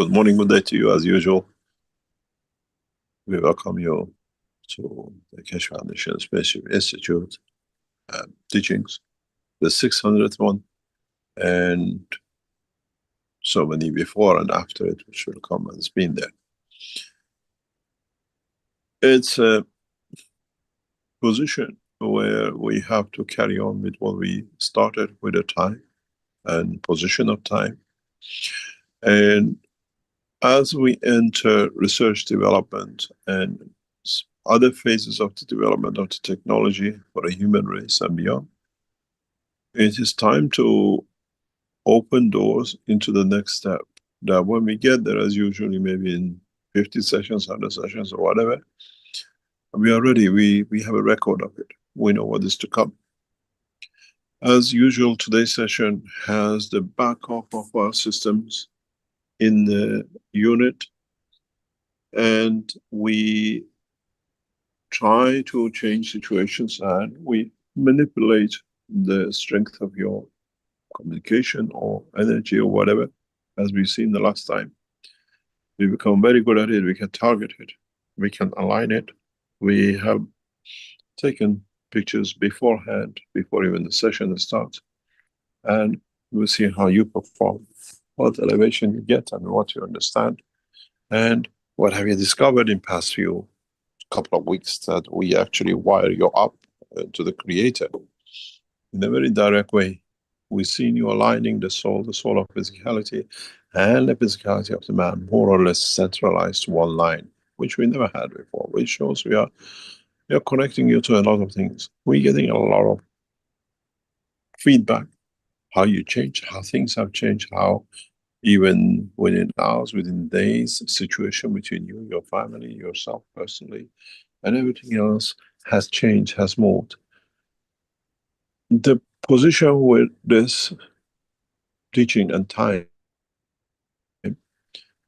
Good morning, good day to you as usual. We welcome you to the Keshe Foundation Space Institute teachings, the 600th one, and so many before and after it, which will come and has been there. It's a position where we have to carry on with what we started with, a time and position of time. And as we enter research development and other phases of the development of the technology for the human race and beyond, it is time to open doors into the next step. That when we get there, as usually maybe in 50 sessions, 100 sessions or whatever, we are ready, we have a record of it. We know what is to come. As usual, today's session has the backup of our systems in the unit, and we try to change situations and we manipulate the strength of your communication or energy or whatever, as we've seen the last time. We become very good at it, we can target it, we can align it. We have taken pictures beforehand, before even the session starts, and we'll see how you perform, what elevation you get and what you understand, and what have you discovered in past few couple of weeks that we actually wire you up to the Creator in a very direct way. We've seen you aligning the soul of physicality and the physicality of the man, more or less centralized to one line, which we never had before, which shows we are connecting you to a lot of things. We're getting a lot of feedback, how you change, how things have changed, how even within hours, within days, situation between you, your family, yourself personally, and everything else has changed, has moved. The position with this teaching and time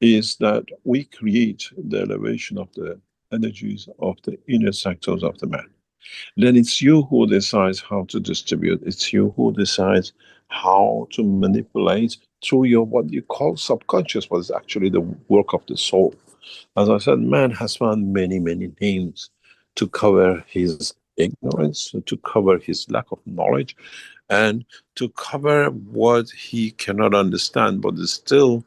is that we create the elevation of the energies of the inner sectors of the man. Then it's you who decides how to distribute. It's you who decides how to manipulate through your, what you call subconscious, what is actually the work of the soul. As I said, man has found many, many names to cover his ignorance, to cover his lack of knowledge, and to cover what he cannot understand, but is still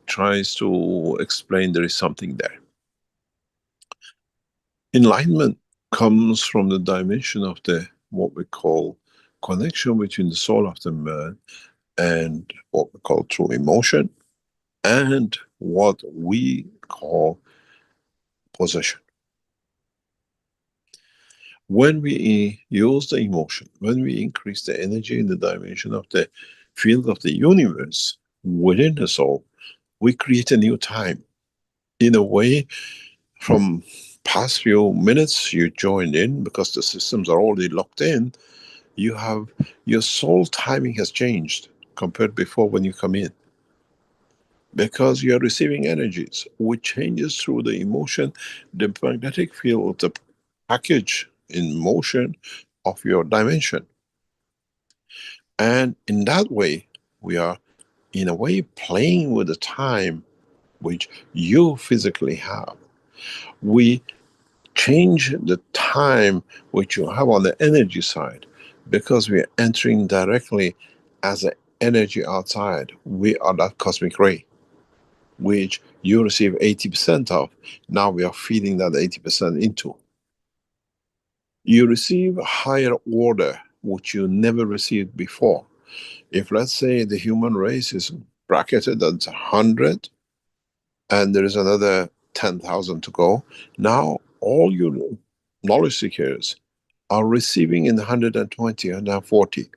tries to explain there is something there. Enlightenment comes from the dimension of the, what we call, connection between the soul of the man and what we call true emotion, and what we call possession. When we use the emotion, when we increase the energy in the dimension of the field of the universe within the soul, we create a new time. In a way, from past few minutes you joined in, because the systems are already locked in, you have, your soul timing has changed compared before when you come in. Because you are receiving energies, which changes through the emotion, the magnetic field, the package in motion of your dimension. And in that way, we are in a way playing with the time which you physically have. We change the time which you have on the energy side, because we are entering directly as an energy outside. We are that cosmic ray which you receive 80% of. Now we are feeding that 80% into. You receive a higher order which you never received before. If, let's say, the human race is bracketed at 100 and there is another 10,000 to go, now all your knowledge seekers are receiving in 120 and 140,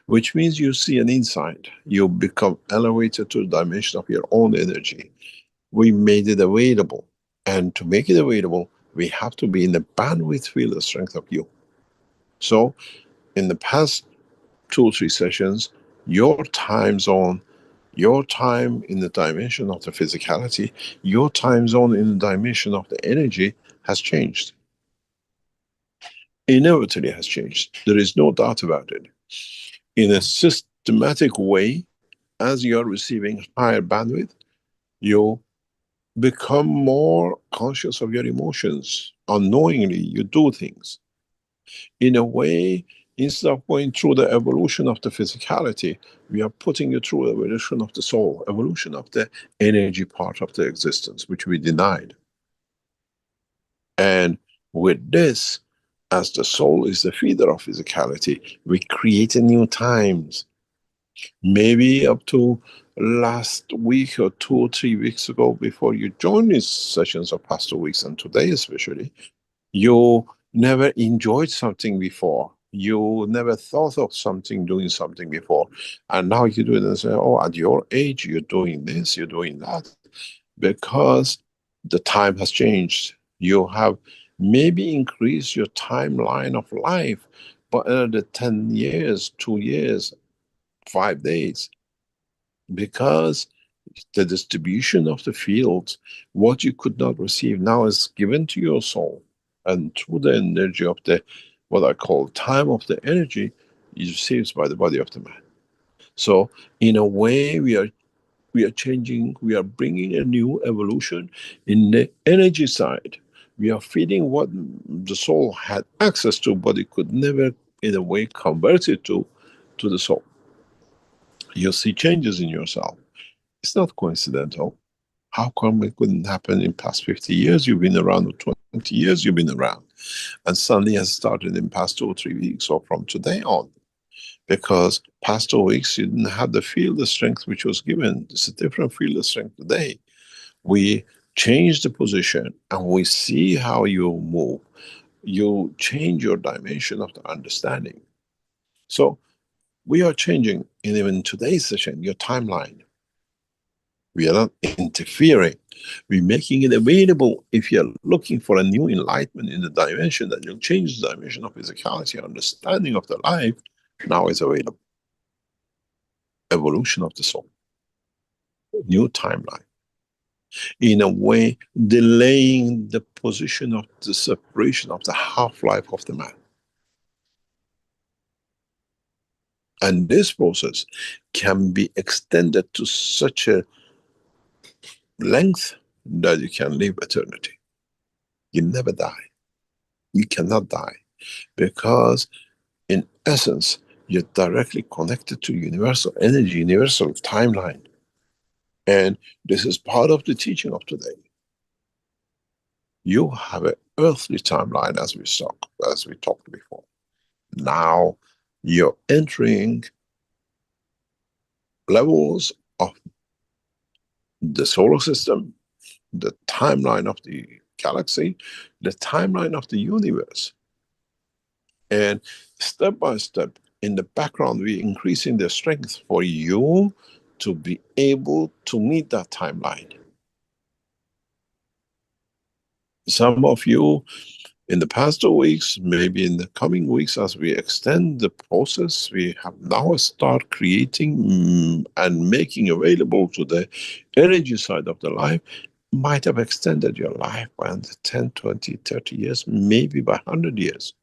which means you see an insight. You become elevated to the dimension of your own energy. We made it available, and to make it available, we have to be in the bandwidth field of strength of you. So, in the past 2 or 3 sessions, your time zone, your time in the dimension of the physicality, your time zone in the dimension of the energy has changed. Inevitably has changed. There is no doubt about it. In a systematic way, as you are receiving higher bandwidth, You become more conscious of your emotions. Unknowingly, you do things. In a way, instead of going through the evolution of the physicality, we are putting you through evolution of the soul, evolution of the energy part of the existence, which we denied. And with this, as the soul is the feeder of physicality, we create new times. Maybe up to last week or 2 or 3 weeks ago, before you joined these sessions of past 2 weeks and today especially, you never enjoyed something before. You never thought of something, doing something before. And now you do it and say, oh, at your age, you're doing this, you're doing that. Because the time has changed. You have maybe increased your timeline of life, but another 10 years, 2 years, 5 days. Because the distribution of the fields, what you could not receive now is given to your soul. And through the energy of the, what I call time of the energy, is received by the body of the man. So in a way, we are changing, we are bringing a new evolution in the energy side. We are feeding what the soul had access to, but it could never, in a way, convert it to the soul. You'll see changes in yourself. It's not coincidental. How come it couldn't happen in past 50 years? You've been around, or 20 years you've been around. And suddenly has started in past 2 or 3 weeks, or from today on. Because past 2 weeks you didn't have the field of strength which was given. It's a different field of strength today. We change the position and we see how you move. You change your dimension of the understanding. So we are changing, in even today's session, your timeline. We are not interfering. We're making it available. If you're looking for a new enlightenment in the dimension that will change the dimension of physicality, understanding of the life, now it's available. Evolution of the soul. New timeline. In a way, delaying the position of the separation of the half-life of the man. And this process can be extended to such a length that you can live eternity. You never die. You cannot die. Because in essence, you're directly connected to universal energy, universal timeline. And this is part of the teaching of today. You have an earthly timeline, as we talked before. Now you're entering levels of the solar system, the timeline of the galaxy, the timeline of the universe. And step by step, in the background, we're increasing the strength for you to be able to meet that timeline. Some of you, in the past 2 weeks, maybe in the coming weeks, as we extend the process, we have now start creating and making available to the energy side of the life, might have extended your life by 10, 20, 30 years, maybe by 100 years.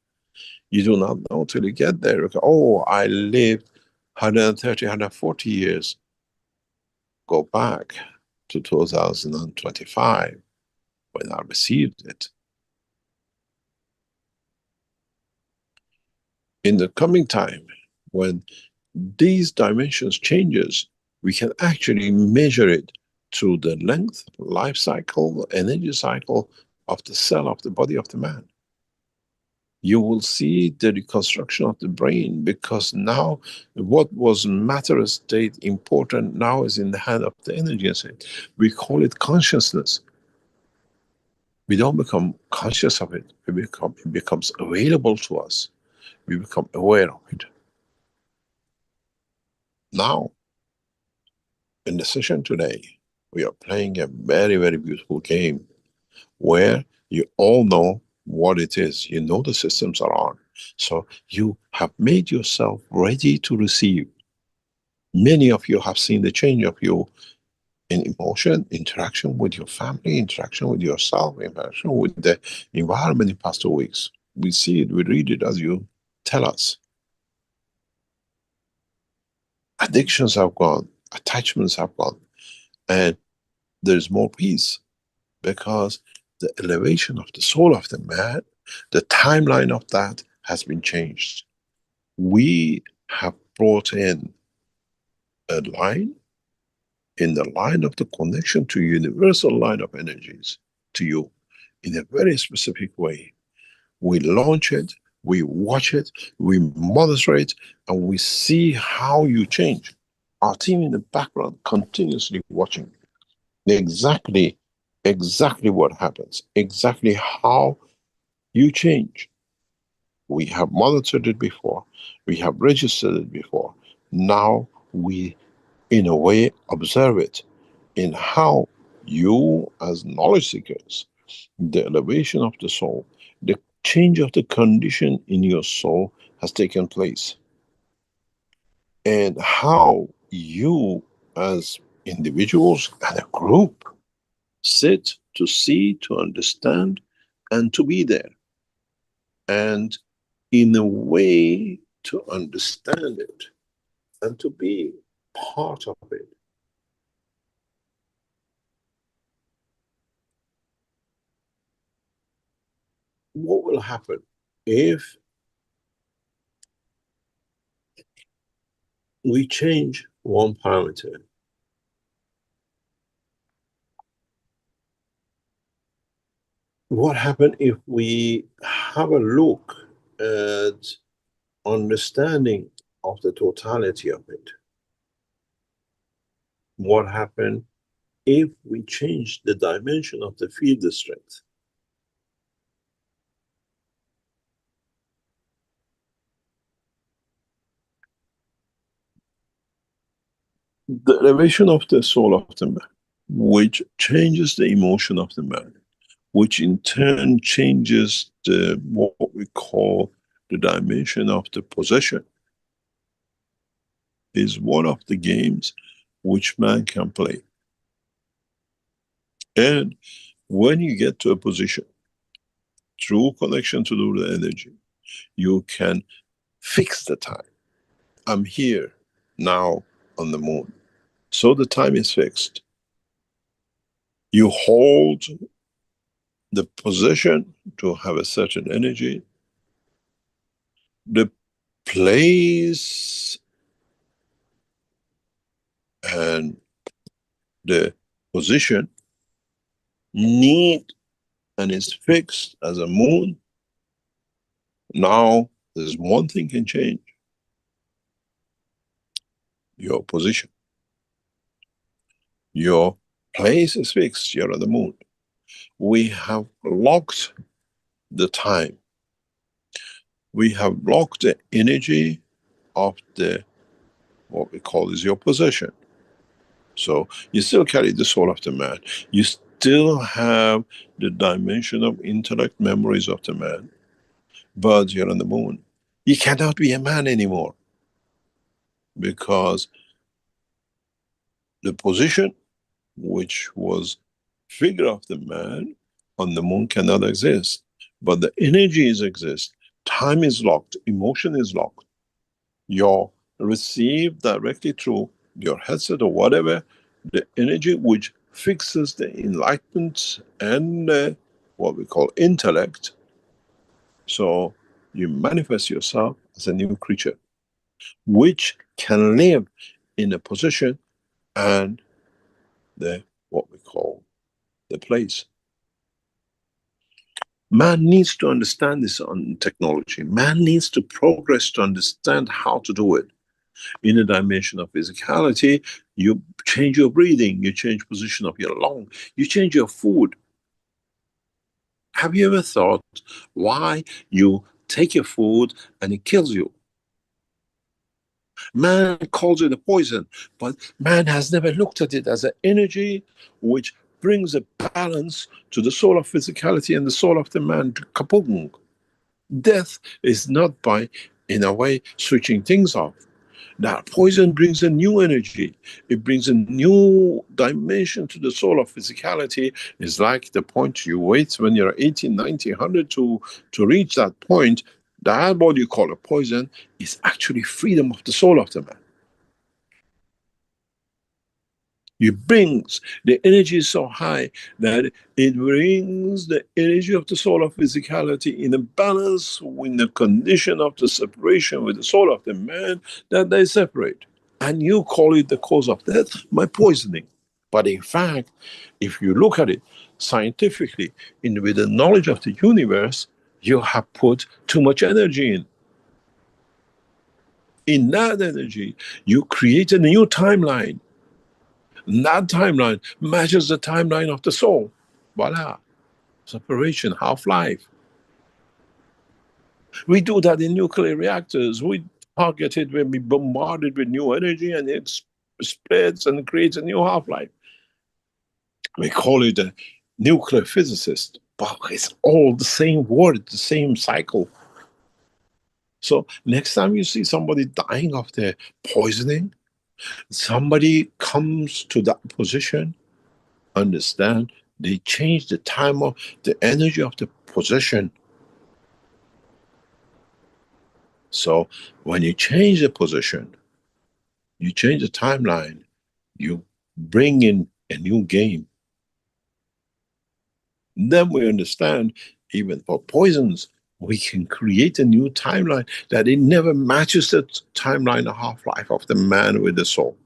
You do not know till you get there. Oh, I lived 130, 140 years. Go back to 2025 when I received it. In the coming time, when these dimensions changes, we can actually measure it through the length, life cycle, energy cycle of the cell of the body of the man. You will see the reconstruction of the brain, because now what was matter state important now is in the hand of the energy state. We call it consciousness. We don't become conscious of it. It becomes available to us. We become aware of it. Now, in the session today, we are playing a very, very beautiful game where you all know what it is. You know the systems are on. So you have made yourself ready to receive. Many of you have seen the change of you in emotion, interaction with your family, interaction with yourself, interaction with the environment in past 2 weeks. We see it, we read it as you tell us. Addictions have gone, attachments have gone, and there is more peace, because the elevation of the soul of the man, the timeline of that has been changed. We have brought in a line, in the line of the connection to universal line of energies to you, in a very specific way. We launch it, we watch it, we monitor it, and we see how you change. Our team in the background continuously watching exactly, exactly what happens, exactly how you change. We have monitored it before, we have registered it before. Now we, in a way, observe it in how you, as knowledge seekers, the elevation of the soul, the change of the condition in your soul has taken place. And how you, as individuals and a group, sit to see, to understand, and to be there. And in a way to understand it and to be part of it. What will happen if we change one parameter? What happens if we have a look at understanding of the totality of it? What happens if we change the dimension of the field strength? The elevation of the soul of the man, which changes the emotion of the man, which in turn changes the what we call the dimension of the possession, is one of the games which man can play. And when you get to a position, through connection to the energy, you can fix the time. I'm here now on the moon. So the time is fixed. You hold the position to have a certain energy. The place and the position need and is fixed as a moon. Now there's one thing can change: your position. Your place is fixed, you're on the moon. We have locked the time. We have blocked the energy of the, what we call is your possession. So you still carry the soul of the man. You still have the dimension of intellect memories of the man, but you're on the moon. You cannot be a man anymore, because the position which was figure of the man on the moon cannot exist. But the energies exist. Time is locked, emotion is locked. You're received directly through your headset or whatever, the energy which fixes the enlightenment and what we call intellect. So you manifest yourself as a new creature, which can live in a position and the, what we call, the place. Man needs to understand this on technology. Man needs to progress to understand how to do it. In a dimension of physicality, you change your breathing, you change position of your lung, you change your food. Have you ever thought why you take your food and it kills you? Man calls it a poison, but man has never looked at it as an energy which brings a balance to the soul of physicality and the soul of the man. Kapung. Death is not by, in a way, switching things off. Now, poison brings a new energy. It brings a new dimension to the soul of physicality. It's like the point you wait when you're 80, 90, 100 to reach that point. That, what you call a poison, is actually freedom of the soul of the man. It brings, the energy is so high that it brings the energy of the soul of physicality in a balance with the condition of the separation with the soul of the man, that they separate. And you call it the cause of death by poisoning. But in fact, if you look at it scientifically, with the knowledge of the universe, you have put too much energy in. In that energy, you create a new timeline. And that timeline matches the timeline of the soul. Voila. Separation, half-life. We do that in nuclear reactors. We target it when we bombard it with new energy and it spreads and creates a new half-life. We call it a nuclear physicist, but it's all the same word, the same cycle. So next time you see somebody dying of the poisoning, somebody comes to that position, understand, they change the time of the energy of the position. So when you change the position, you change the timeline, you bring in a new game. Then we understand, even for poisons, we can create a new timeline that it never matches the timeline of half-life of the man with the soul.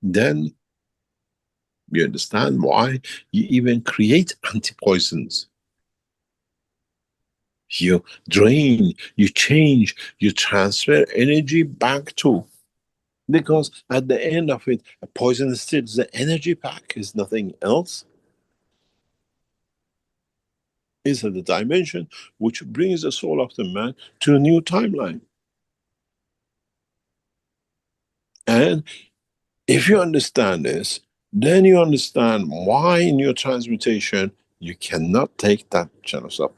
Then you understand why you even create anti-poisons. You drain, you change, you transfer energy back to. Because at the end of it, a poison is still the energy pack, is nothing else. Is the dimension which brings the soul of the man to a new timeline. And if you understand this, then you understand why in your transmutation you cannot take that chance of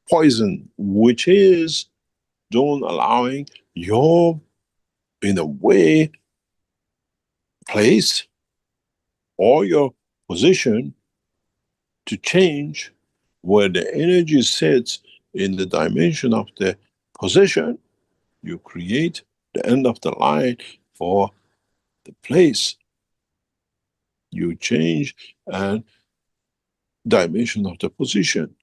poison, which is don't allowing your, in a way, place or your position to change where the energy sits in the dimension of the position. You create the end of the line for the place. You change and dimension of the position.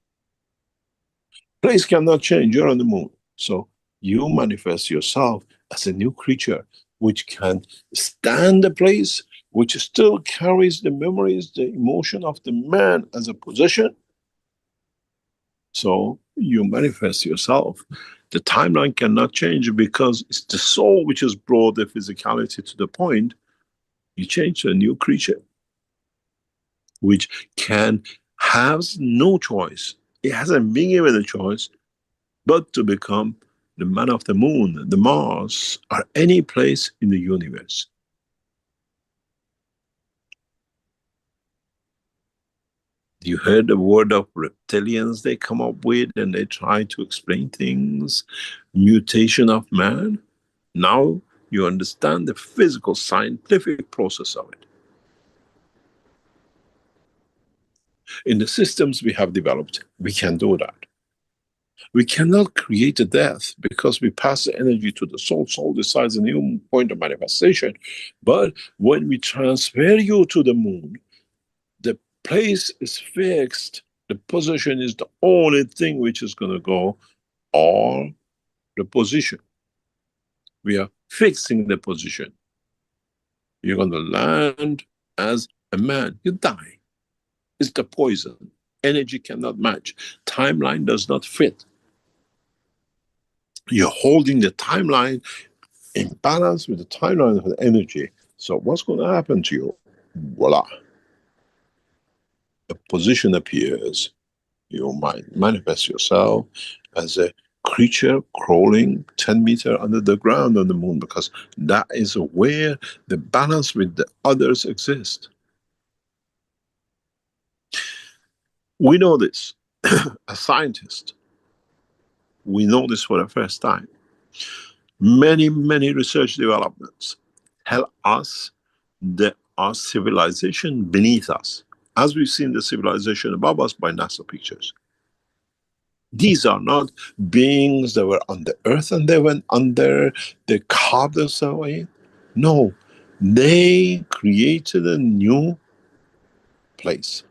Place cannot change, you're on the moon. So you manifest yourself as a new creature which can stand the place, which still carries the memories, the emotion of the man as a possession. So you manifest yourself. The timeline cannot change because it's the soul which has brought the physicality to the point. You change to a new creature, which has no choice. It hasn't been given a choice but to become the man of the moon, the Mars, or any place in the universe. You heard the word of reptilians they come up with and they try to explain things, mutation of man. Now you understand the physical, scientific process of it. In the systems we have developed, we can do that. We cannot create a death because we pass the energy to the soul. Soul decides a new point of manifestation. But when we transfer you to the moon, the place is fixed. The position is the only thing which is going to go, or the position. We are fixing the position. You're going to land as a man. You die. It's the poison. Energy cannot match. Timeline does not fit. You're holding the timeline in balance with the timeline of the energy. So what's going to happen to you? Voila. A position appears. You might manifest yourself as a creature crawling 10 meters under the ground on the moon, because that is where the balance with the others exists. We know this. As scientists, we know this for the first time. Many, many research developments tell us there are civilization beneath us, as we've seen the civilization above us by NASA pictures. These are not beings that were on the earth and they went under, they carved us away. No, They created a new place.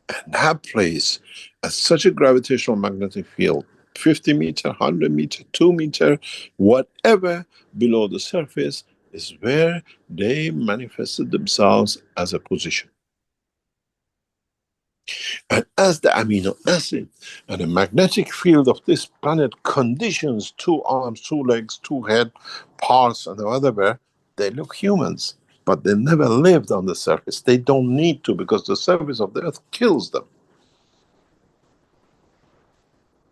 And that place has such a gravitational magnetic field, 50 meter, 100 meter, 2 meter, whatever below the surface is where they manifested themselves as a position. And as the amino acid and the magnetic field of this planet conditions 2 arms, 2 legs, 2 head parts and whatever, they look humans, but they never lived on the surface. They don't need to, because the surface of the earth kills them.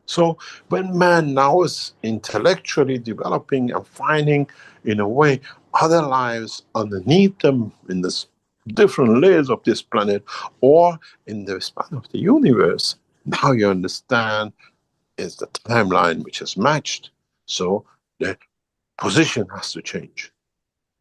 So when man now is intellectually developing and finding, in a way, other lives underneath them in this different layers of this planet or in the span of the universe, now you understand is the timeline which is matched. So the position has to change.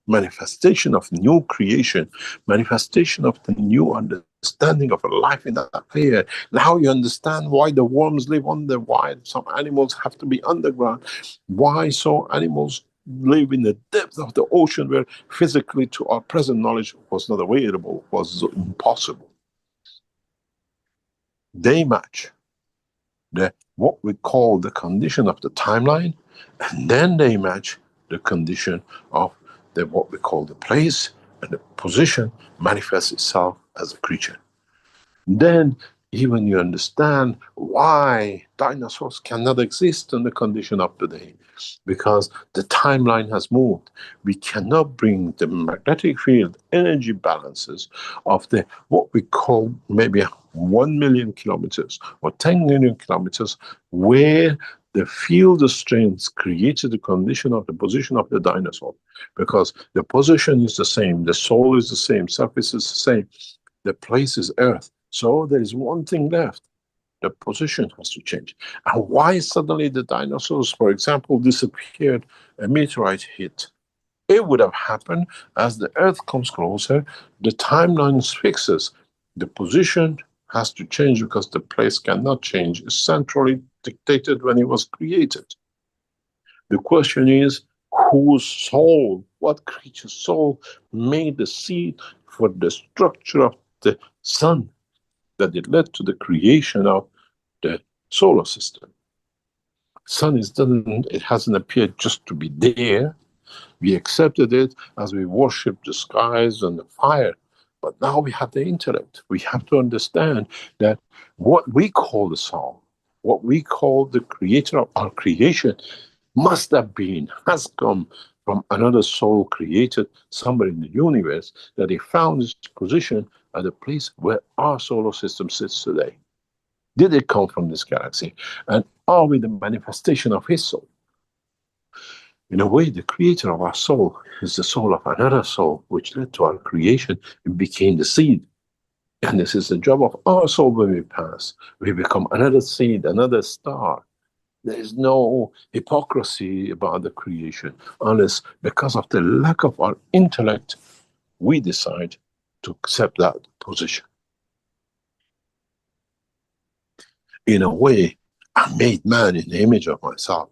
Manifestation of new creation, manifestation of the new understanding of a life in that layer. Now you understand why the worms live under, why some animals have to be underground, why some animals live in the depth of the ocean where physically to our present knowledge was not available, was impossible. They match the what we call the condition of the timeline, and then they match the condition of the what we call the place, and the position manifests itself as a creature. Then even you understand why dinosaurs cannot exist in the condition of today, because the timeline has moved. We cannot bring the magnetic field energy balances of the what we call maybe 1 million kilometers or 10 million kilometers, where the field of strength created the condition of the position of the dinosaur, because the position is the same, the soul is the same, surface is the same, the place is earth. So there is one thing left. The position has to change. And why suddenly the dinosaurs, for example, disappeared, a meteorite hit? It would have happened as the earth comes closer, the timeline fixes. The position has to change because the place cannot change. It's centrally dictated when it was created. The question is, whose soul, what creature's soul made the seed for the structure of the sun, that it led to the creation of the solar system. Sun it hasn't appeared just to be there. We accepted it as we worship the skies and the fire. But now we have the intellect. We have to understand that what we call the soul, what we call the creator of our creation, must have been, has come from another soul created somewhere in the universe, that he found his position at the place where our solar system sits today. Did it come from this galaxy? And are we the manifestation of his soul? In a way, the creator of our soul is the soul of another soul, which led to our creation and became the seed. And this is the job of our soul when we pass. We become another seed, another star. There is no hypocrisy about the creation, unless because of the lack of our intellect, we decide to accept that position. In a way, I made man in the image of myself.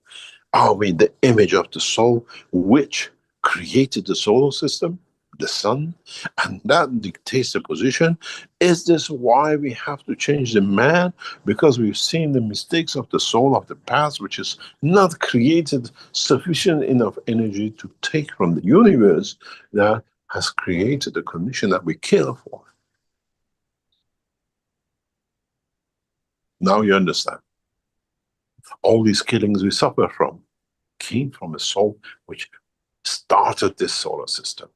Are we the image of the soul which created the solar system, the sun, and that dictates the position? Is this why we have to change the man? Because we've seen the mistakes of the soul of the past, which is not created sufficient enough energy to take from the universe, that has created the condition that we kill for. Now you understand. All these killings we suffer from came from a soul which started this solar system,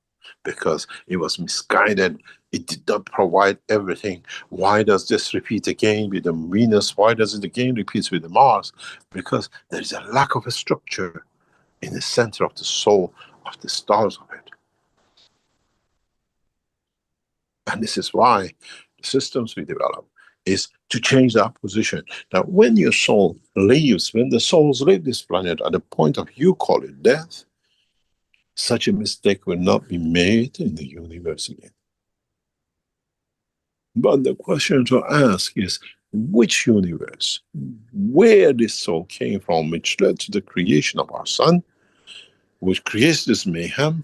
because it was misguided. It did not provide everything. Why does this repeat again with the Venus? Why does it again repeat with the Mars? Because there is a lack of a structure in the center of the soul of the stars of it. And this is why the systems we develop is to change that position. Now, when your soul leaves, when the souls leave this planet at the point of, you call it death, such a mistake will not be made in the universe again. But the question to ask is, which universe, where this soul came from, which led to the creation of our sun, which creates this mayhem,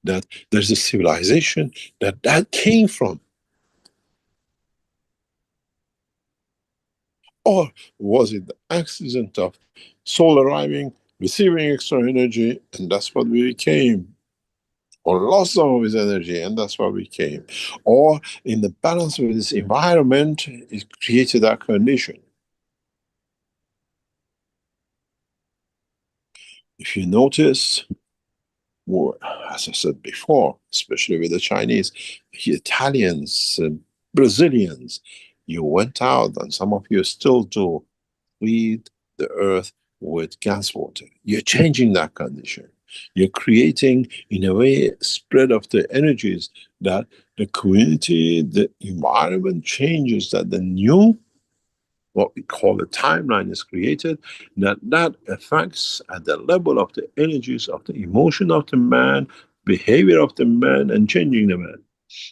that there's a civilization that came from. Or was it the accident of soul arriving, receiving extra energy, and that's what we became? Or lost some of his energy, and that's what we came? Or in the balance with this environment, it created that condition. If you notice, well, as I said before, especially with the Chinese, the Italians, Brazilians, you went out, and some of you still do, feed the earth with gas water. You're changing that condition. You're creating, in a way, a spread of the energies that the community, the environment changes, that the new, what we call a timeline is created, that affects at the level of the energies of the emotion of the man, behavior of the man, and changing the man.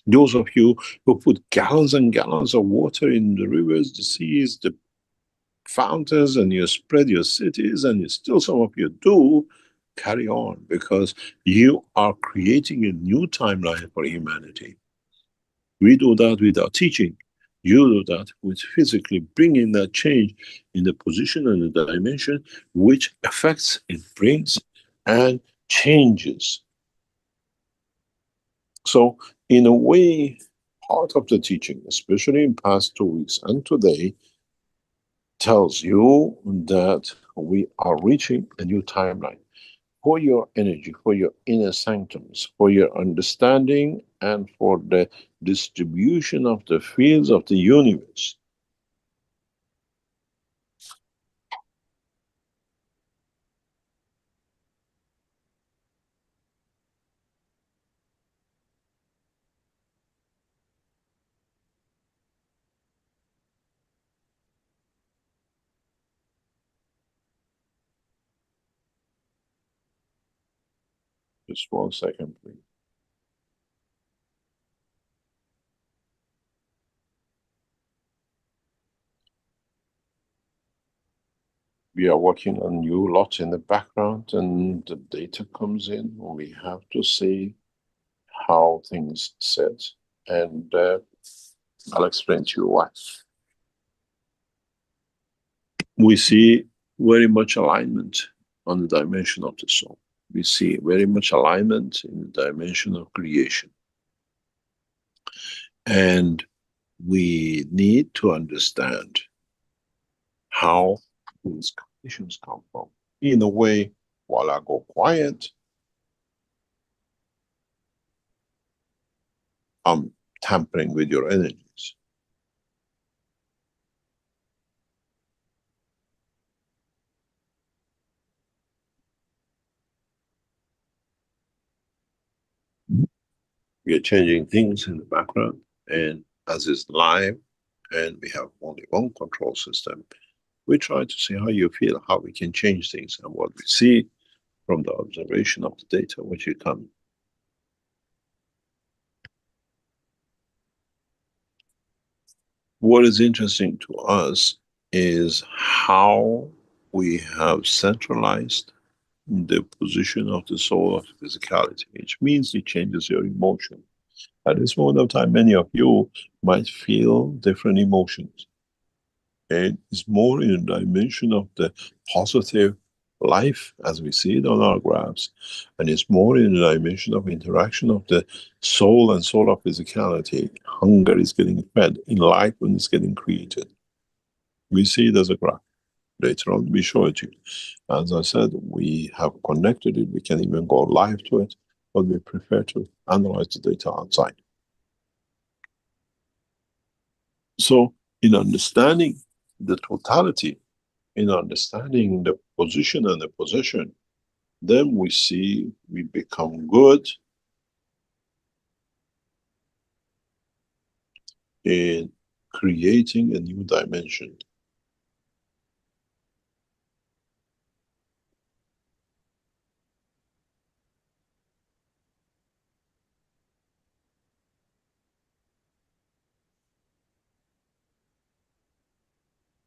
Those of you who put gallons and gallons of water in the rivers, the seas, the fountains, and you spread your cities, and you still some of you do, carry on, because you are creating a new timeline for humanity. We do that with our teaching. You do that with physically bringing that change in the position and the dimension, which affects, it brings, and changes. So, in a way, part of the teaching, especially in past 2 weeks and today, tells you that we are reaching a new timeline for your energy, for your inner sanctums, for your understanding, and for the distribution of the fields of the universe. Just 1 second, please. We are working on new lots in the background, and the data comes in. We have to see how things set, and I'll explain to you why. We see very much alignment on the dimension of the soul. We see very much alignment in the dimension of creation. And we need to understand how these conditions come from. In a way, while I go quiet, I'm tampering with your energies. We are changing things in the background, and as is live, and we have only one control system, we try to see how you feel, how we can change things, and what we see from the observation of the data which you come. What is interesting to us is how we have centralized the position of the soul of physicality, which means it changes your emotion. At this moment of time, many of you might feel different emotions. And it's more in a dimension of the positive life as we see it on our graphs. And it's more in the dimension of interaction of the soul and soul of physicality. Hunger is getting fed, enlightenment is getting created. We see it as a graph. Later on, we show it to you. As I said, we have connected it. We can even go live to it, but we prefer to analyze the data outside. So, in understanding the totality, in understanding the position and the possession, then we see we become good in creating a new dimension.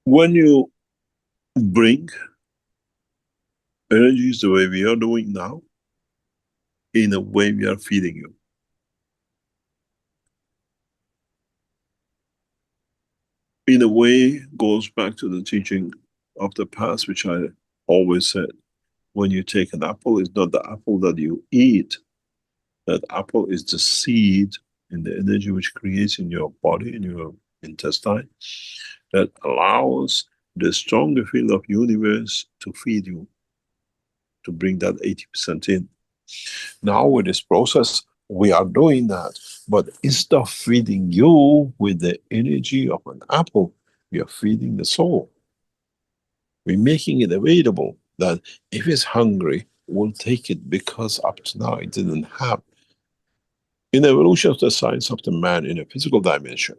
When you bring Energy is the way we are doing now, in a way we are feeding you. In a way, goes back to the teaching of the past, which I always said. When you take an apple, it's not the apple that you eat. That apple is the seed in the energy which creates in your body, in your intestine, that allows the stronger field of universe to feed you, to bring that 80% in. Now with this process, we are doing that. But instead of feeding you with the energy of an apple, we are feeding the soul. We're making it available that if it's hungry, we'll take it, because up to now it didn't have. In the evolution of the science of the man in a physical dimension,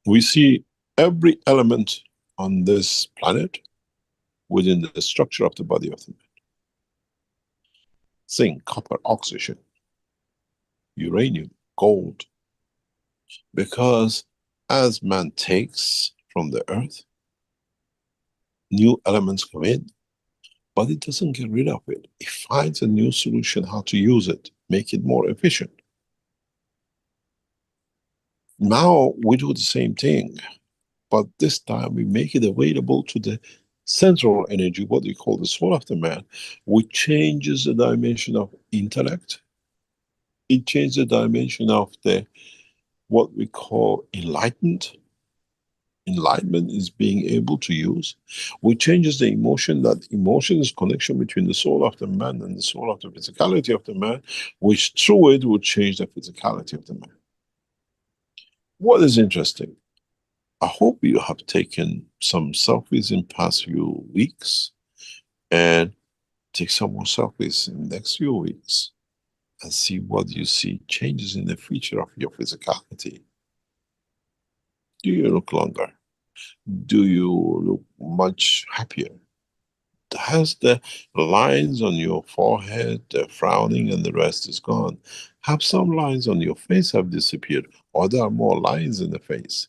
we see every element on this planet within the structure of the body of the man. Zinc, copper, oxygen, uranium, gold. Because as man takes from the earth, new elements come in, but it doesn't get rid of it. It finds a new solution how to use it, make it more efficient. Now we do the same thing, but this time we make it available to the central energy, what we call the soul of the man, which changes the dimension of intellect. It changes the dimension of the what we call enlightenment. Enlightenment is being able to use, which changes the emotion. That emotion is connection between the soul of the man and the soul of the physicality of the man, which through it would change the physicality of the man. What is interesting, I hope you have taken some selfies in past few weeks, and take some more selfies in the next few weeks, and see what you see changes in the feature of your physicality. Do you look longer? Do you look much happier? Has the lines on your forehead, the frowning and the rest is gone? Have some lines on your face have disappeared, or there are more lines in the face?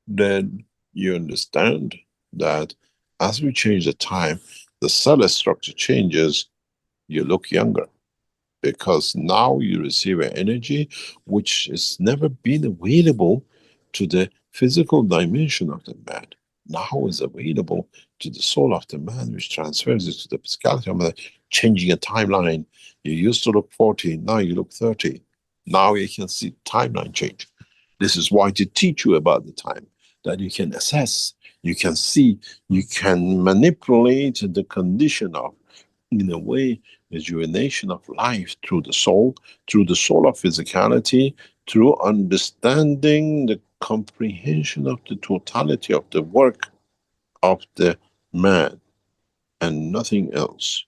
Then you understand that as we change the time, the cell structure changes, you look younger. Because now you receive an energy which has never been available to the physical dimension of the man. Now is available to the soul of the man, which transfers it to the physicality of the man, changing a timeline. You used to look 40, now you look 30. Now you can see timeline change. This is why to teach you about the time, that you can assess, you can see, you can manipulate the condition of, in a way, rejuvenation of life through the soul of physicality, through understanding the comprehension of the totality of the work of the man and nothing else.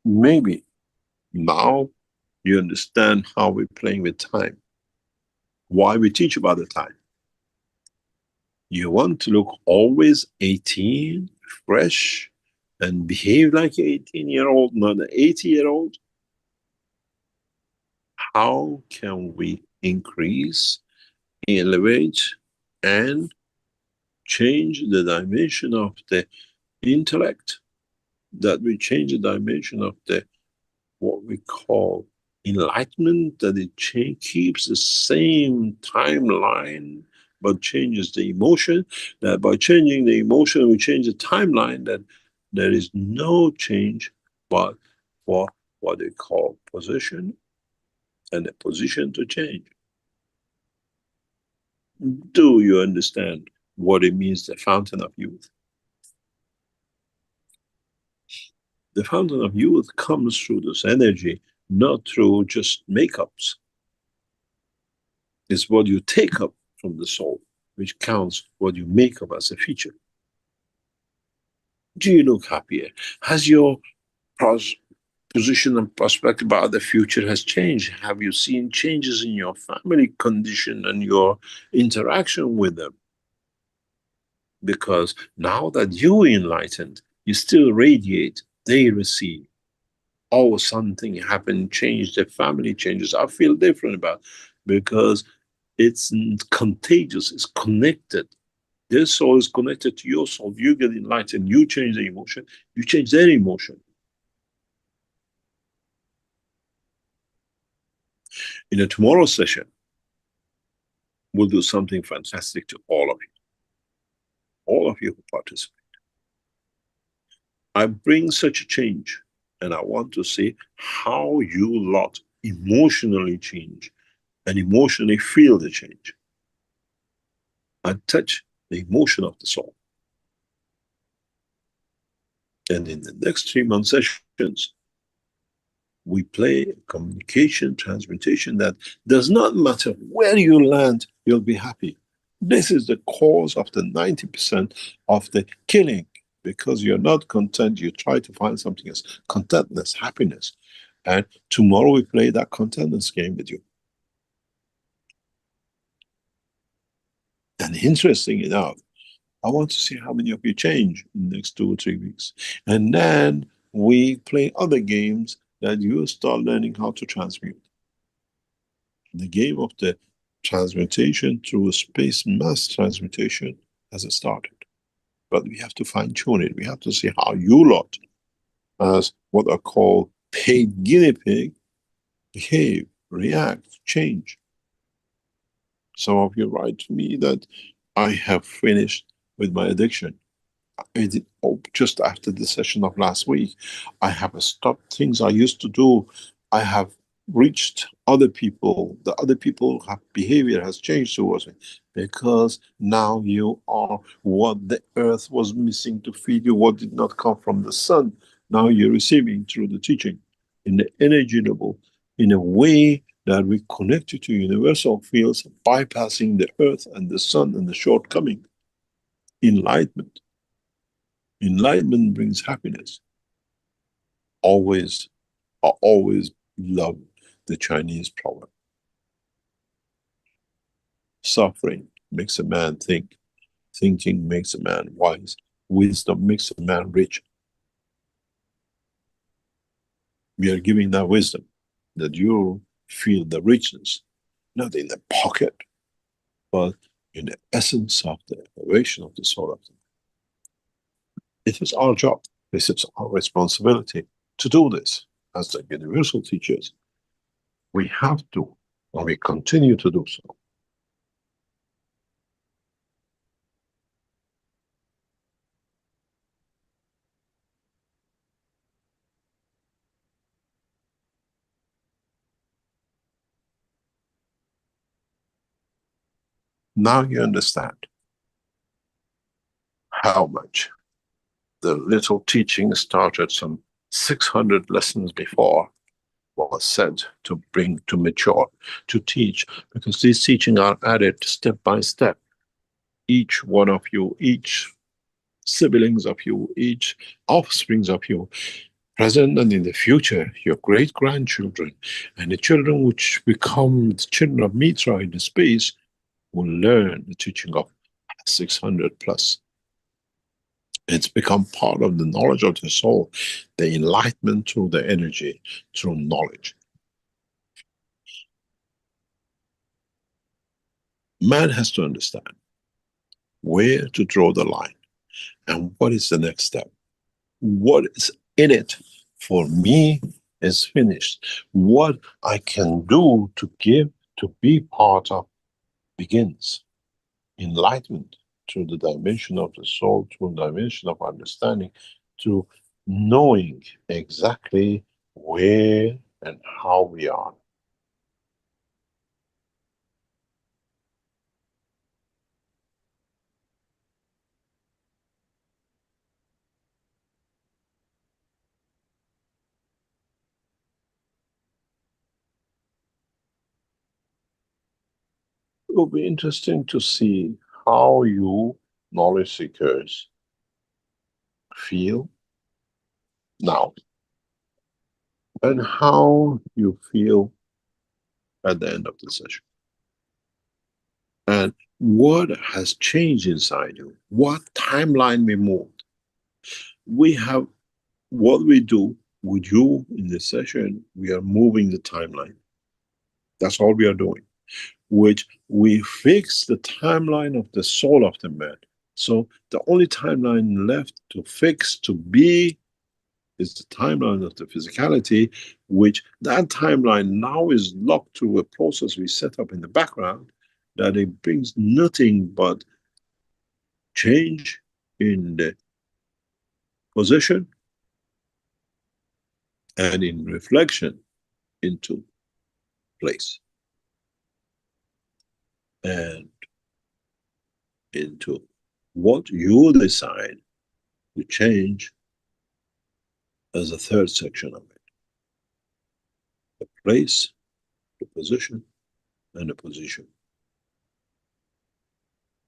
Maybe now you understand how we're playing with time, why we teach about the time. You want to look always 18, fresh, and behave like an 18-year-old, not an 80-year-old. How can we increase, elevate, and change the dimension of the intellect, that we change the dimension of the what we call enlightenment, that it keeps the same timeline but changes the emotion, that by changing the emotion we change the timeline, that there is no change but for what they call position, and a position to change. Do you understand what it means, the fountain of youth? The fountain of youth comes through this energy, not through just makeups. It's what you take up from the soul, which counts what you make up as a feature. Do you look happier? Has your position and perspective about the future has changed? Have you seen changes in your family condition and your interaction with them? Because now that you're enlightened, You still radiate, they receive. Oh, something happened, changed, the family changes. I feel different about it because it's contagious, it's connected. Their soul is connected to your soul. You get enlightened, you change the emotion, you change their emotion. In a tomorrow session, we'll do something fantastic to all of you who participate. I bring such a change, and I want to see how you lot emotionally change and emotionally feel the change. I touch the emotion of the soul. And in the next 3-month sessions, we play communication, transmutation that does not matter where you land, you'll be happy. This is the cause of the 90% of the killing, because you're not content, you try to find something else. Contentness, happiness. And tomorrow we play that contentness game with you. And interesting enough, I want to see how many of you change in the next 2 or 3 weeks. And then we play other games that you start learning how to transmute. The game of the transmutation through space mass transmutation has started. But we have to fine tune it. We have to see how you lot, as what are called paid guinea pig, behave, react, change. Some of you write to me that I have finished with my addiction. Just after the session of last week, I have stopped things I used to do. I have reached other people. The other people have behavior has changed towards me, because now you are what the earth was missing to feed you, what did not come from the sun. Now you're receiving through the teaching in the energy level, in a way that we connect you to universal fields, bypassing the earth and the sun and the shortcoming. Enlightenment. Enlightenment brings happiness. Always, I always love the Chinese proverb. Suffering makes a man think. Thinking makes a man wise. Wisdom makes a man rich. We are giving that wisdom, that you feel the richness, not in the pocket, but in the essence of the elevation of the soul of them. It is our job. This is our responsibility to do this as the universal teachers. We have to, and we continue to do so. Now you understand how much the little teaching started some 600 lessons before was said to bring to mature, to teach, because these teachings are added step by step. Each one of you, each siblings of you, each offsprings of you, present and in the future, your great-grandchildren, and the children which become the children of Mitra in the space, will learn the teaching of 600 plus. It's become part of the knowledge of the soul, the enlightenment through the energy, through knowledge. Man has to understand where to draw the line and what is the next step. What is in it for me is finished. What I can do to give, to be part of, begins. Enlightenment through the dimension of the soul, through the dimension of understanding, through knowing exactly where and how we are. It will be interesting to see how you knowledge seekers feel now and how you feel at the end of the session. And what has changed inside you? What timeline we moved? we have what we do with you in this session, we are moving the timeline. That's all we are doing, which we fix the timeline of the soul of the man. So the only timeline left to fix, to be, is the timeline of the physicality, which that timeline now is locked through a process we set up in the background, that it brings nothing but change in the position and in reflection into place and into what you decide to change as a third section of it. The place, the position, and the position.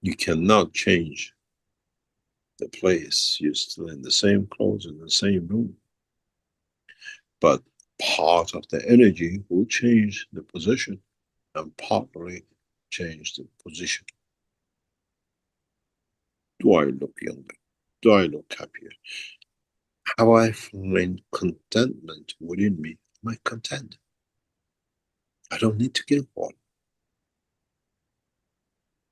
You cannot change the place. You're still in the same clothes, in the same room. But part of the energy will change the position and partly change the position. Do I look younger? Do I look happier? Have I find contentment within me? Am I content? I don't need to give one.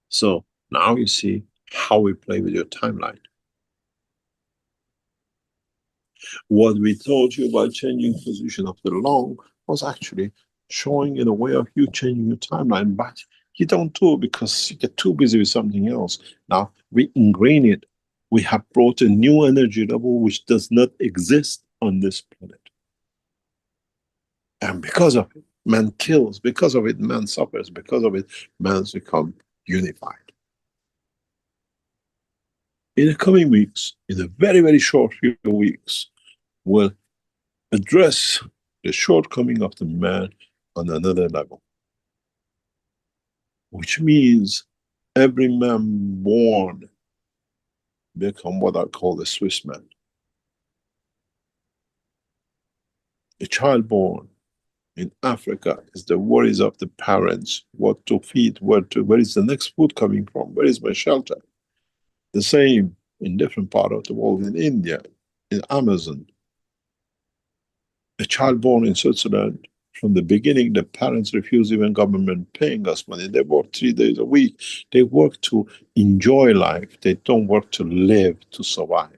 So now you see how we play with your timeline. What we told you about changing position of the long was actually showing in a way of you changing your timeline, but you don't do it because you get too busy with something else. Now we ingrain it. We have brought a new energy level which does not exist on this planet. And because of it, man kills. Because of it, man suffers. Because of it, man's become unified. In the coming weeks, in a very, very short few weeks, we'll address the shortcoming of the man on another level. Which means every man born become what I call the Swiss man. A child born in Africa is the worries of the parents, what to feed, where is the next food coming from, where is my shelter? The same in different part of the world, in India, in Amazon. A child born in Switzerland, from the beginning, the parents refuse even government paying us money. They work 3 days a week. They work to enjoy life. They don't work to live, to survive.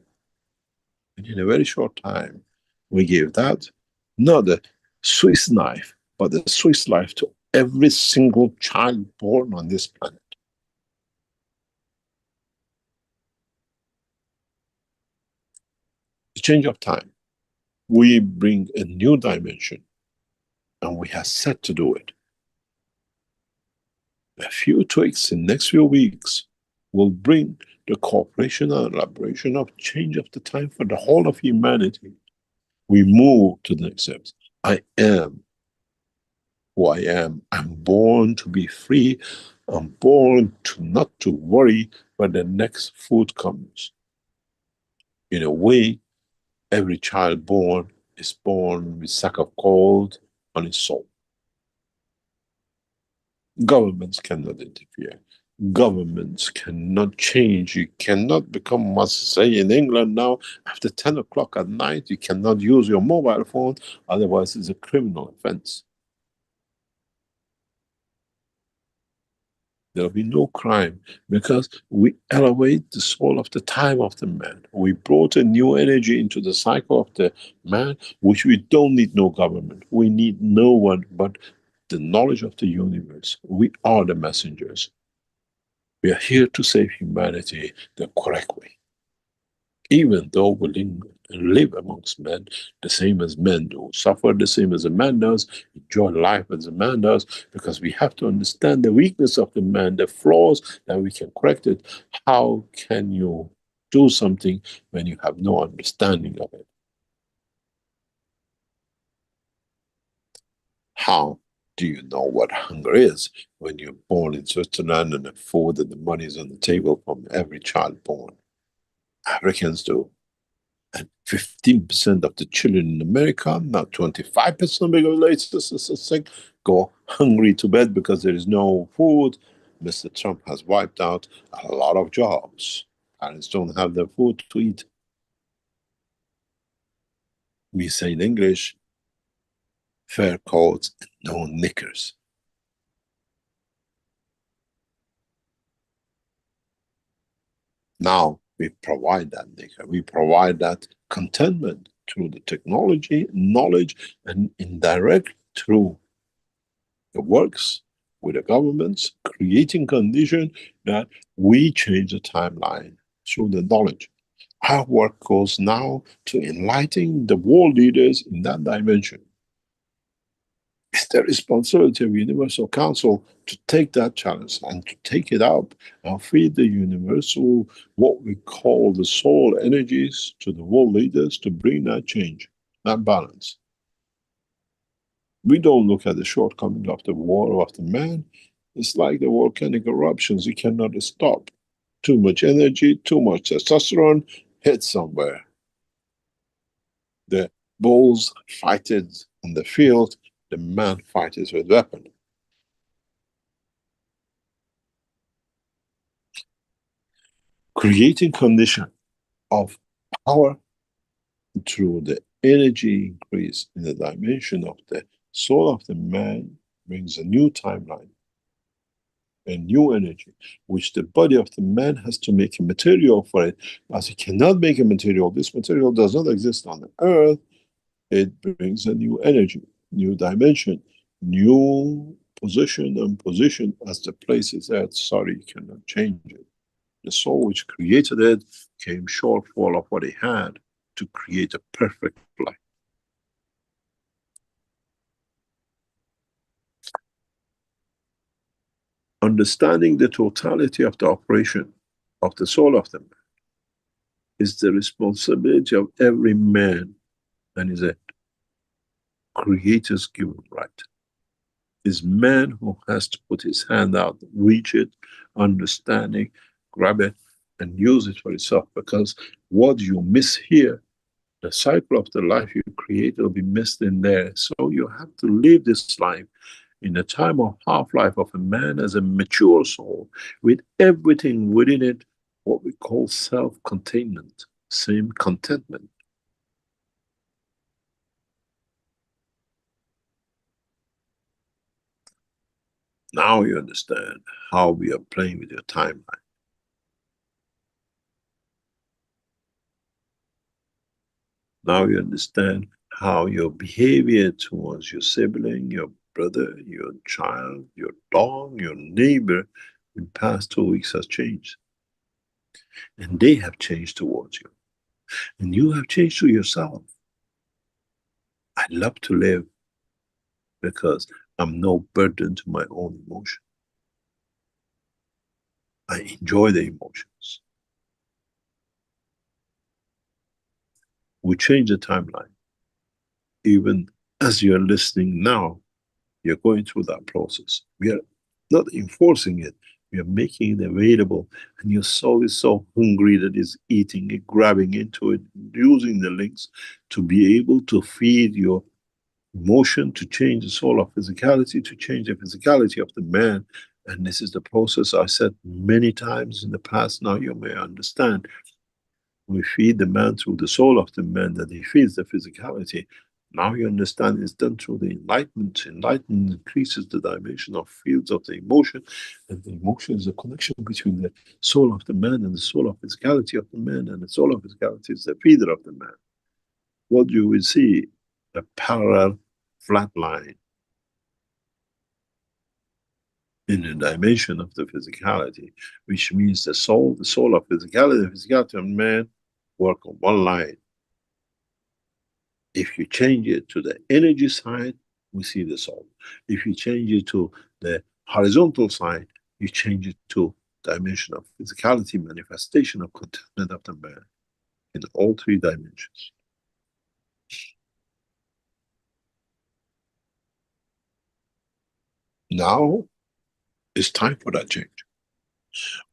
And in a very short time, we give that, not a Swiss knife, but a Swiss life to every single child born on this planet. The change of time. We bring a new dimension, and we have set to do it. A few tweaks in next few weeks will bring the cooperation and elaboration of change of the time for the whole of humanity. We move to the next steps. I am who I am. I'm born to be free. I'm born to not to worry when the next food comes. In a way, every child born is born with a sack of gold on his soul. Governments cannot interfere. Governments cannot change. You cannot become, must say in England now, after 10 o'clock at night, you cannot use your mobile phone, otherwise it's a criminal offense. There'll be no crime because we elevate the soul of the time of the man. We brought a new energy into the cycle of the man, which we don't need no government. We need no one but the knowledge of the universe. We are the messengers. We are here to save humanity the correct way. Even though we live amongst men, the same as men do, suffer the same as a man does, enjoy life as a man does, because we have to understand the weakness of the man, the flaws, that we can correct it. How can you do something when you have no understanding of it? How do you know what hunger is when you're born in Switzerland and the food and the money is on the table from every child born? Africans do. And 15% of the children in America, not 25% because latest go hungry to bed because there is no food. Mr. Trump has wiped out a lot of jobs. Parents don't have their food to eat. We say in English, fur coats and no knickers. Now we provide that knicker, we provide that contentment through the technology, knowledge, and indirect through the works with the governments, creating condition that we change the timeline through the knowledge. Our work goes now to enlighten the world leaders in that dimension. It's the responsibility of Universal Council to take that challenge and to take it up and feed the universal, what we call the soul energies, to the world leaders to bring that change, that balance. We don't look at the shortcoming of the war or of the man. It's like the volcanic eruptions, you cannot stop. Too much energy, too much testosterone, hit somewhere. The bulls fight it on the field, the man fights with weapon. Creating condition of power through the energy increase in the dimension of the soul of the man brings a new timeline, a new energy, which the body of the man has to make a material for it. As he cannot make a material, this material does not exist on the earth, it brings a new energy, new dimension, new position, and position as the place is at. Sorry, you cannot change it. The soul which created it came shortfall of what it had to create a perfect life. Understanding the totality of the operation of the soul of the man is the responsibility of every man, and is a creator's given right. Is man who has to put his hand out, reach it, understand it, grab it, and use it for itself. Because what you miss here, the cycle of the life you create will be missed in there. So you have to live this life in the time of half-life of a man as a mature soul, with everything within it, what we call self-containment, same contentment. Now you understand how we are playing with your timeline. Now you understand how your behavior towards your sibling, your brother, your child, your dog, your neighbor in the past 2 weeks has changed. And they have changed towards you. And you have changed to yourself. I love to live because I'm no burden to my own emotion. I enjoy the emotions. We change the timeline. Even as you're listening now, you're going through that process. We are not enforcing it, we are making it available. And your soul is so hungry that it's eating it, grabbing into it, using the links to be able to feed your emotion, to change the soul of physicality, to change the physicality of the man. And this is the process I said many times in the past. Now you may understand. We feed the man through the soul of the man, that he feeds the physicality. Now you understand it's done through the enlightenment. Enlightenment increases the dimension of fields of the emotion, and the emotion is a connection between the soul of the man and the soul of physicality of the man, and the soul of physicality is the feeder of the man. What you will see, a parallel flat line in the dimension of the physicality, which means the soul of physicality, the physicality of man work on one line. If you change it to the energy side, we see the soul. If you change it to the horizontal side, you change it to dimension of physicality, manifestation of contentment of the man in all three dimensions. Now it's time for that change.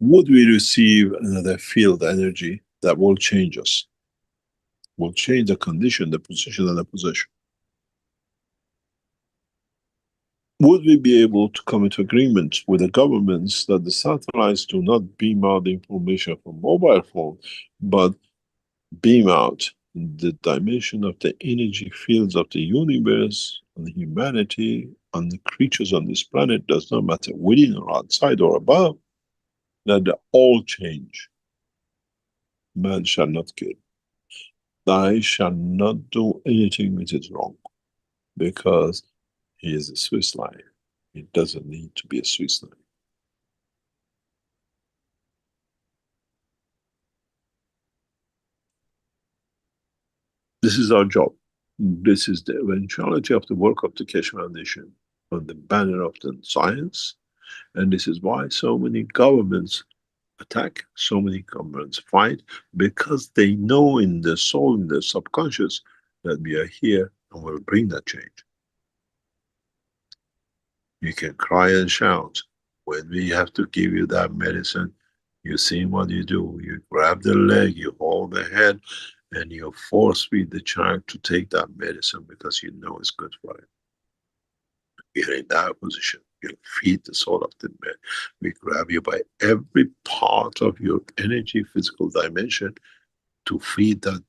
Would we receive another field energy that will change us? Will change the condition, the position, and the possession? Would we be able to come into agreement with the governments that the satellites do not beam out the information from mobile phone, but beam out the dimension of the energy fields of the universe and the humanity and the creatures on this planet, does not matter within or outside or above, that they all change. Man shall not kill. Thou shall not do anything which is wrong, because he is a Swiss life. It doesn't need to be a Swiss life. This is our job. This is the eventuality of the work of the Keshe Foundation on the banner of the science. And this is why so many governments attack, so many governments fight, because they know in their soul, in their subconscious, that we are here and will bring that change. You can cry and shout. When we have to give you that medicine, you see what you do. You grab the leg, you hold the head, and you force feed the child to take that medicine because you know it's good for it. You're in that position. You feed the soul of the man. We grab you by every part of your energy, physical dimension to feed that,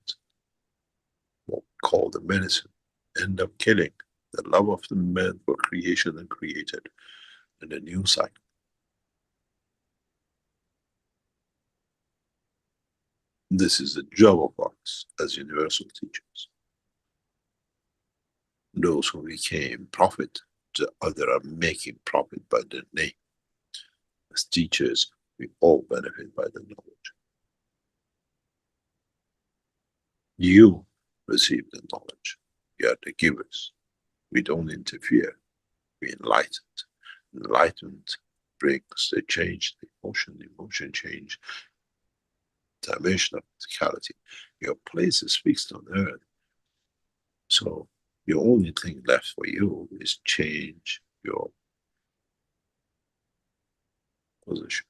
what we call the medicine. End up killing the love of the man for creation and created in a new cycle. This is the job of us as universal teachers. Those who became prophet, the other are making profit by their name. As teachers, we all benefit by the knowledge. You receive the knowledge. You are the givers. We don't interfere. We enlighten. Enlightenment brings the change, the emotion change, dimension of physicality. Your place is fixed on earth. So the only thing left for you is change your position.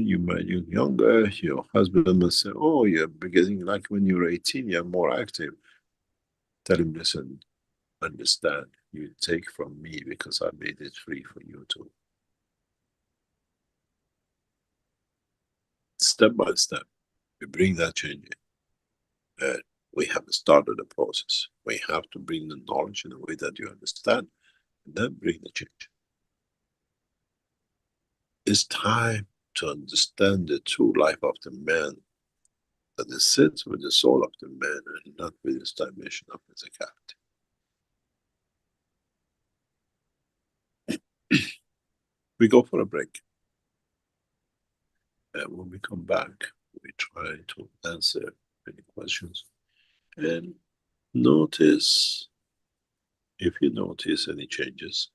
You might be younger, your husband must say, oh, you're beginning like when you were 18, you're more active. Tell him, listen, understand, you take from me because I made it free for you too. Step by step, we bring that change in. And we have started the process. We have to bring the knowledge in a way that you understand, and then bring the change. It's time to understand the true life of the man, that it sits with the soul of the man and not with his dimension of physicality. We go for a break. And when we come back, we try to answer any questions. And notice, if you notice any changes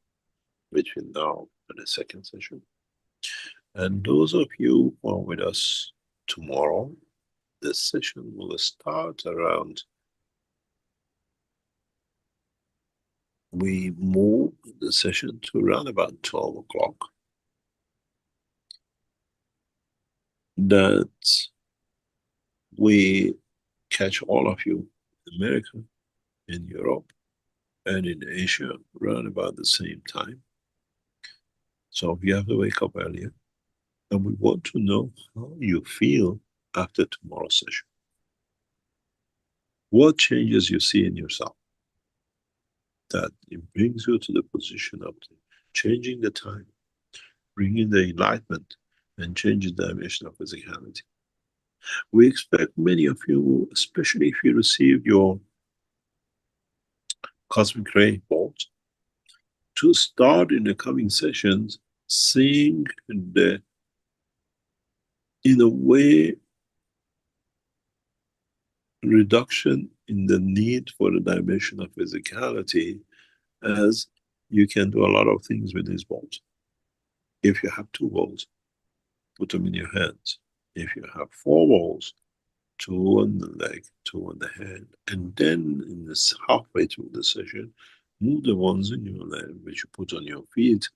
between now and the second session. And those of you who are with us tomorrow, this session will start around, we move the session to around about 12 o'clock. That we catch all of you in America, in Europe, and in Asia around about the same time. So you have to wake up earlier. And we want to know how you feel after tomorrow's session. What changes you see in yourself that it brings you to the position of changing the time, bringing the enlightenment, and changing the dimension of physicality. We expect many of you, especially if you receive your cosmic ray bolt, to start in the coming sessions seeing the, in a way, reduction in the need for the dimension of physicality, as you can do a lot of things with these balls. If you have 2 balls, put them in your hands. If you have 4 balls, 2 on the leg, 2 on the hand, and then in this halfway through the session, move the ones in your leg, which you put on your feet,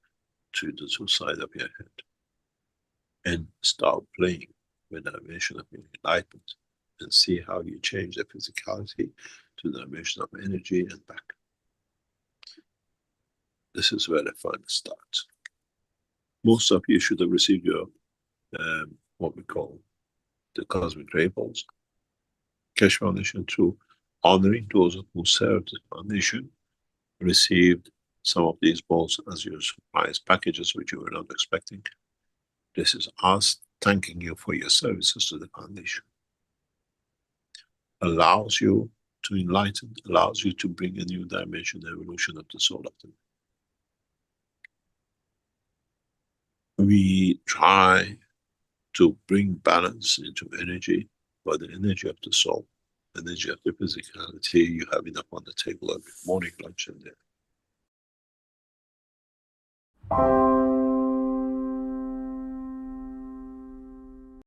to the 2 sides of your head, and start playing with the dimension of enlightenment, and see how you change the physicality to the dimension of energy and back. This is where the fun starts. Most of you should have received your what we call the cosmic ray balls. Keshe Foundation, through honoring those who served the foundation, received some of these balls as your surprise packages, which you were not expecting. This is us thanking you for your services to the foundation. Allows you to enlighten, allows you to bring a new dimension, evolution of the soul of the man. We try to bring balance into energy, but the energy of the soul, energy of the physicality, you have enough on the table every morning, lunch and dinner.